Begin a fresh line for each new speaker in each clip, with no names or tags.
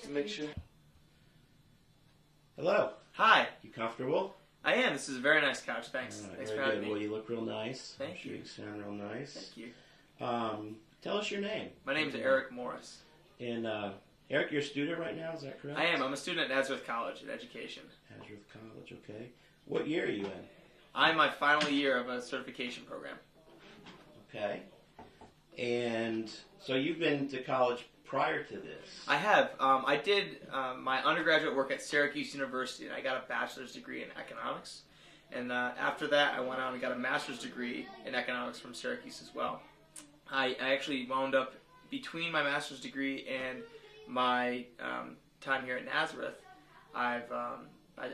to make sure.
Hello.
Hi.
You comfortable?
I am. This is a very nice couch. Thanks.
All right,
Thanks
very
for having
good.
me.
Well, you look real nice.
Thank you.
You sound real nice.
Thank you.
Tell us your name.
My name's Eric Morris.
And Eric, you're a student right now, is that correct?
I am. I'm a student at Nazareth College in education.
Nazareth College, okay. What year are you in?
I'm in my final year of a certification program.
Okay. And so you've been to college prior to this?
I have. I did my undergraduate work at Syracuse University, and I got a bachelor's degree in economics. And after that, I went out and got a master's degree in economics from Syracuse as well. I actually wound up, between my master's degree and my time here at Nazareth, I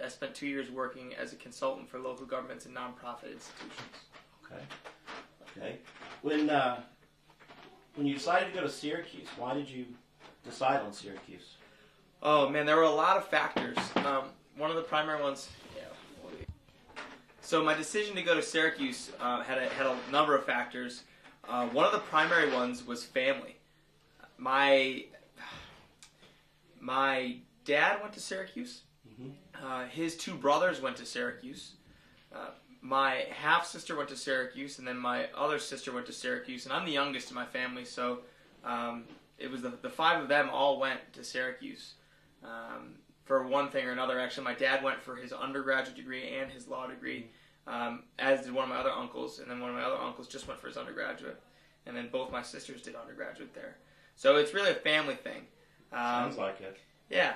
spent 2 years working as a consultant for local governments and nonprofit institutions.
Okay. Okay. When you decided to go to Syracuse, why did you decide on Syracuse?
Oh man, there were a lot of factors. One of the primary ones. So my decision to go to Syracuse had a number of factors. One of the primary ones was family. My dad went to Syracuse.
Mm-hmm.
His two brothers went to Syracuse. My half-sister went to Syracuse, and then my other sister went to Syracuse, and I'm the youngest in my family, so it was the five of them all went to Syracuse for one thing or another. Actually, my dad went for his undergraduate degree and his law degree, as did one of my other uncles, and then one of my other uncles just went for his undergraduate, and then both my sisters did undergraduate there. So it's really a family thing.
Sounds like it.
Yeah.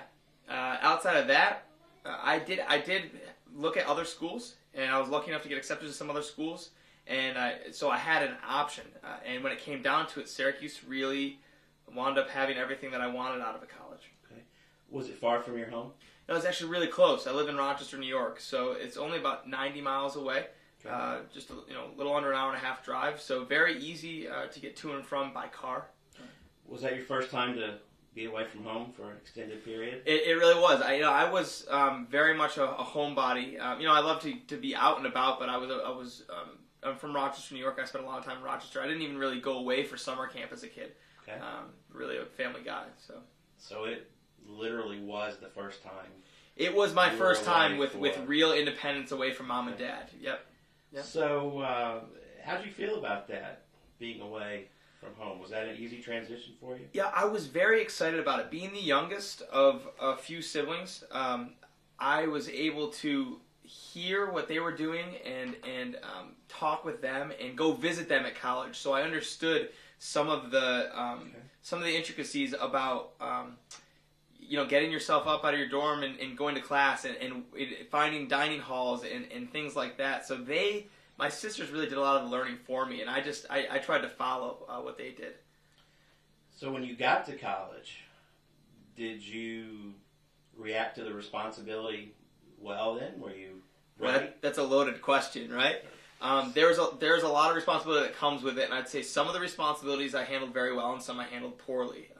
Outside of that, I did look at other schools, and I was lucky enough to get accepted to some other schools, and so I had an option. And when it came down to it, Syracuse really wound up having everything that I wanted out of a college.
Okay. Was it far from your home?
No, it's actually really close. I live in Rochester, New York, so it's only about 90 miles away.
Okay.
Just a little under an hour and a half drive, so very easy to get to and from by car.
Was that your first time to be away from home for an extended period?
It really was. I was very much a homebody. I love to be out and about, but I'm from Rochester, New York. I spent a lot of time in Rochester. I didn't even really go away for summer camp as a kid.
Okay.
Really a family guy.
So it literally was the first time.
It was my
you
first
were
time
away
with
for-
real independence away from mom and dad. Yep.
So how'd you feel about that, being away from home? Was that an easy transition for you?
Yeah, I was very excited about it. Being the youngest of a few siblings, I was able to hear what they were doing and talk with them and go visit them at college. So I understood some of the intricacies about getting yourself up out of your dorm and going to class and finding dining halls and things like that. So my sisters really did a lot of the learning for me, and I tried to follow what they did.
So when you got to college, did you react to the responsibility well then? Were you ready?
Well, that's a loaded question, right? There's a lot of responsibility that comes with it, and I'd say some of the responsibilities I handled very well and some I handled poorly.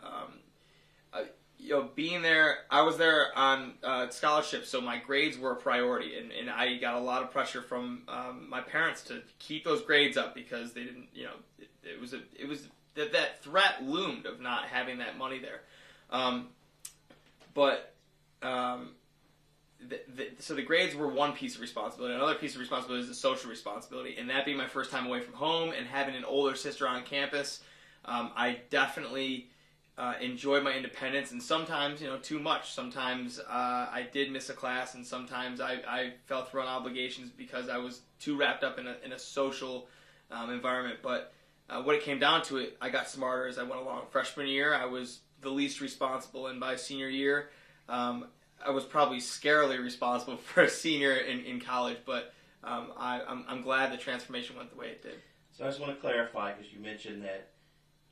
Being there, I was there on scholarship, so my grades were a priority, and I got a lot of pressure from my parents to keep those grades up because they didn't, it was that threat loomed of not having that money there. So the grades were one piece of responsibility. Another piece of responsibility is the social responsibility, and that being my first time away from home and having an older sister on campus, I definitely enjoyed my independence, and sometimes, too much. Sometimes I did miss a class, and sometimes I felt through on obligations because I was too wrapped up in a social environment. But when it came down to it, I got smarter as I went along. Freshman year, I was the least responsible, and by senior year, I was probably scarily responsible for a senior in college. But I'm glad the transformation went the way it did.
So I just want to clarify, because you mentioned that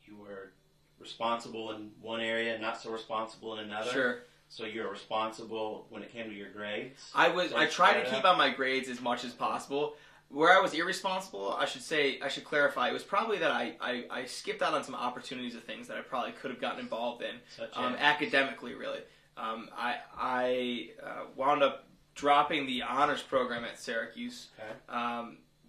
you were responsible in one area and not so responsible in another.
Sure.
So you're responsible when it came to your grades?
I tried to keep on my grades as much as possible. Where I was irresponsible, I should clarify, it was probably that I skipped out on some opportunities of things that I probably could have gotten involved in, academically, really. I wound up dropping the honors program at Syracuse,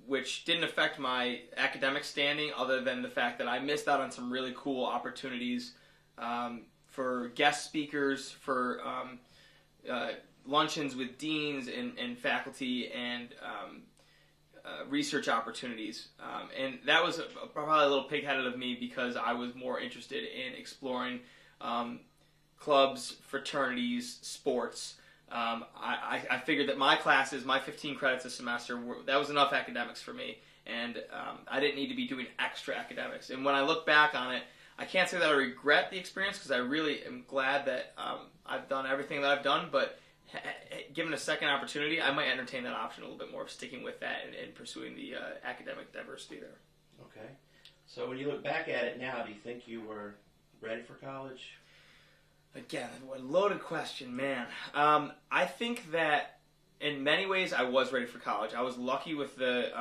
which didn't affect my academic standing other than the fact that I missed out on some really cool opportunities for guest speakers, for luncheons with deans and faculty, and research opportunities. And that was probably a little pig-headed of me because I was more interested in exploring clubs, fraternities, sports. I figured that my classes, my 15 credits a semester, that was enough academics for me, and I didn't need to be doing extra academics. And when I look back on it, I can't say that I regret the experience because I really am glad that I've done everything that I've done, but given a second opportunity, I might entertain that option a little bit more of sticking with that and pursuing the academic diversity there.
Okay. So when you look back at it now, do you think you were ready for college?
Again, what a loaded question, man. I think that in many ways I was ready for college. I was lucky with the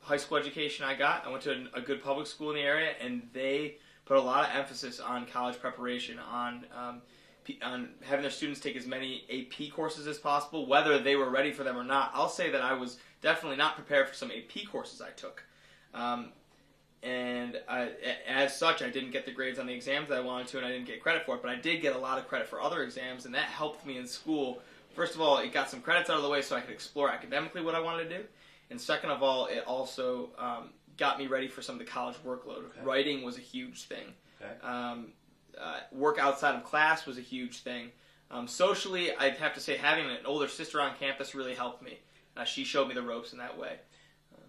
high school education I got. I went to a good public school in the area, and they put a lot of emphasis on college preparation, on having their students take as many AP courses as possible, whether they were ready for them or not. I'll say that I was definitely not prepared for some AP courses I took. As such, I didn't get the grades on the exams that I wanted to, and I didn't get credit for it, but I did get a lot of credit for other exams, and that helped me in school. First of all, it got some credits out of the way so I could explore academically what I wanted to do, and second of all, it also got me ready for some of the college workload. Okay. Writing was a huge thing. Okay. Work outside of class was a huge thing. Socially, I'd have to say having an older sister on campus really helped me. She showed me the ropes in that way.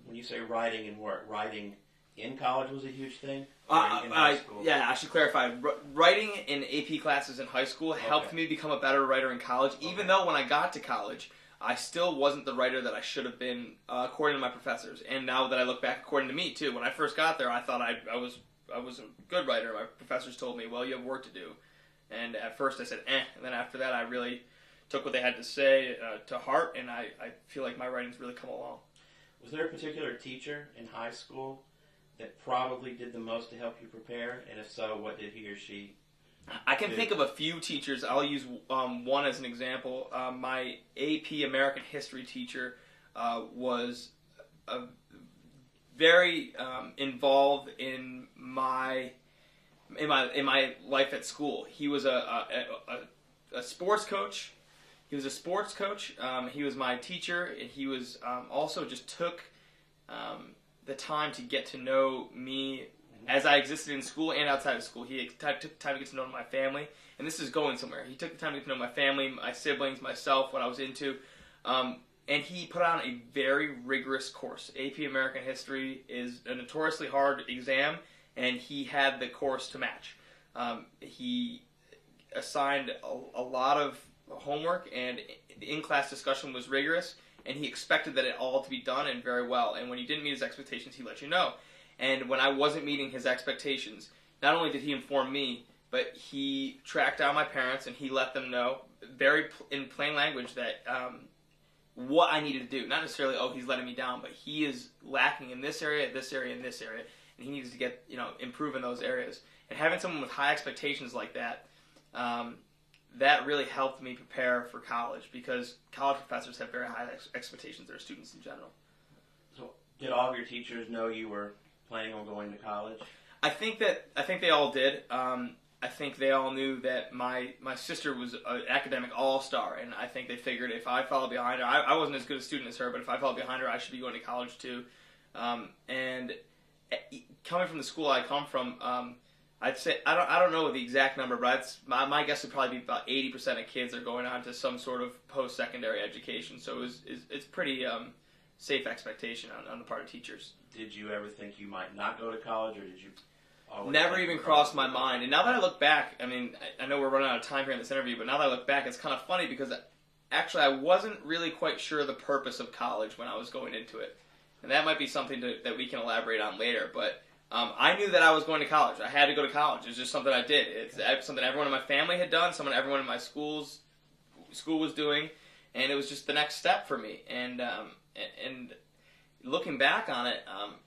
When you say writing and work, writing in college was a huge thing?
In high school? Yeah, I should clarify. Writing in AP classes in high school helped me become a better writer in college, even though when I got to college, I still wasn't the writer that I should have been, according to my professors. And now that I look back, according to me, too, when I first got there, I thought I was a good writer. My professors told me, well, you have work to do. And at first I said, and then after that I really took what they had to say to heart, and I feel like my writing's really come along.
Was there a particular teacher in high school that probably did the most to help you prepare? And if so, what did he or she
I can think of a few teachers. I'll use one as an example. My AP American History teacher was very involved in my life at school. He was a sports coach. He was a sports coach. He was my teacher, and he was also just took the time to get to know me as I existed in school and outside of school. He took time to get to know my family, and this is going somewhere. He took the time to get to know my family, my siblings, myself, what I was into, and he put on a very rigorous course. AP American History is a notoriously hard exam, and he had the course to match. He assigned a lot of homework, and the in-class discussion was rigorous, and he expected that it all to be done and very well. And when you didn't meet his expectations, he let you know. And when I wasn't meeting his expectations, not only did he inform me, but he tracked down my parents and he let them know very in plain language that what I needed to do. Not necessarily, oh, he's letting me down, but he is lacking in this area, this area, and this area, and he needs to get, improve in those areas. And having someone with high expectations like that, that really helped me prepare for college, because college professors have very high expectations of their students in general.
So, did all of your teachers know you were planning on going to college?
I think they all did. I think they all knew that my sister was an academic all-star, and I think they figured if I followed behind her, I wasn't as good a student as her, but if I followed behind her, I should be going to college too. And coming from the school I come from, I'd say I don't know the exact number, but my guess would probably be about 80% of kids are going on to some sort of post-secondary education. So it's pretty safe expectation on the part of teachers.
Did you ever think you might not go to college, or did you always
never even crossed my mind? And now that I look back, I mean, I know we're running out of time here in this interview, but now that I look back, it's kind of funny because actually I wasn't really quite sure the purpose of college when I was going into it. And that might be something that we can elaborate on later, but I knew that I was going to college. I had to go to college. It's just something I did. It's something everyone in my family had done, something everyone in my school was doing, and it was just the next step for me. And looking back on it,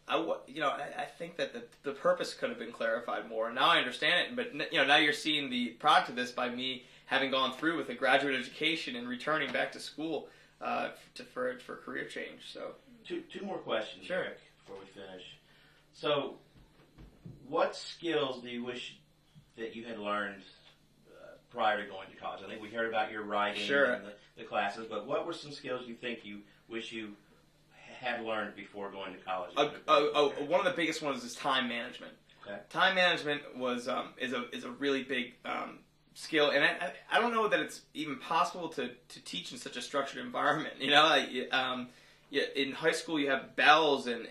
I think that the purpose could have been clarified more. Now I understand it, but now you're seeing the product of this by me having gone through with a graduate education and returning back to school for career change. So
two more questions,
sure,
Rick, before we finish. So, what skills do you wish that you had learned prior to going to college? I think we heard about your writing
Sure.
and the classes, but what were some skills you think you wish you had learned before going to college?
One of the biggest ones is time management.
Okay.
Time management is a really big skill, and I don't know that it's even possible to teach in such a structured environment. You know, in high school you have bells and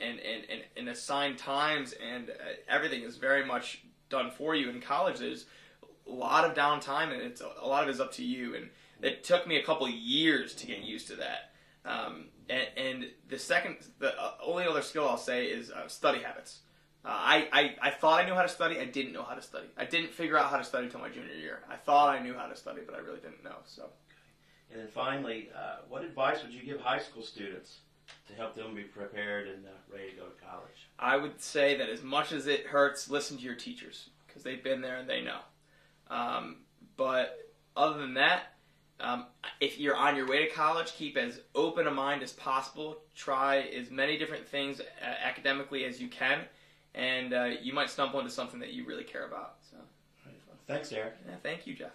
assigned times, and everything is very much done for you. In college, there's a lot of downtime, and a lot of it is up to you. And it took me a couple of years to get used to that. And the only other skill I'll say is study habits. I thought I knew how to study. I didn't know how to study. I didn't figure out how to study until my junior year. I thought I knew how to study, but I really didn't know. So.
And then finally, what advice would you give high school students to help them be prepared and ready to go to college?
I would say that as much as it hurts, listen to your teachers, because they've been there and they know. But other than that, if you're on your way to college, keep as open a mind as possible. Try as many different things academically as you can, and you might stumble into something that you really care about. So,
Thanks, Eric.
yeah, thank you, Jeff.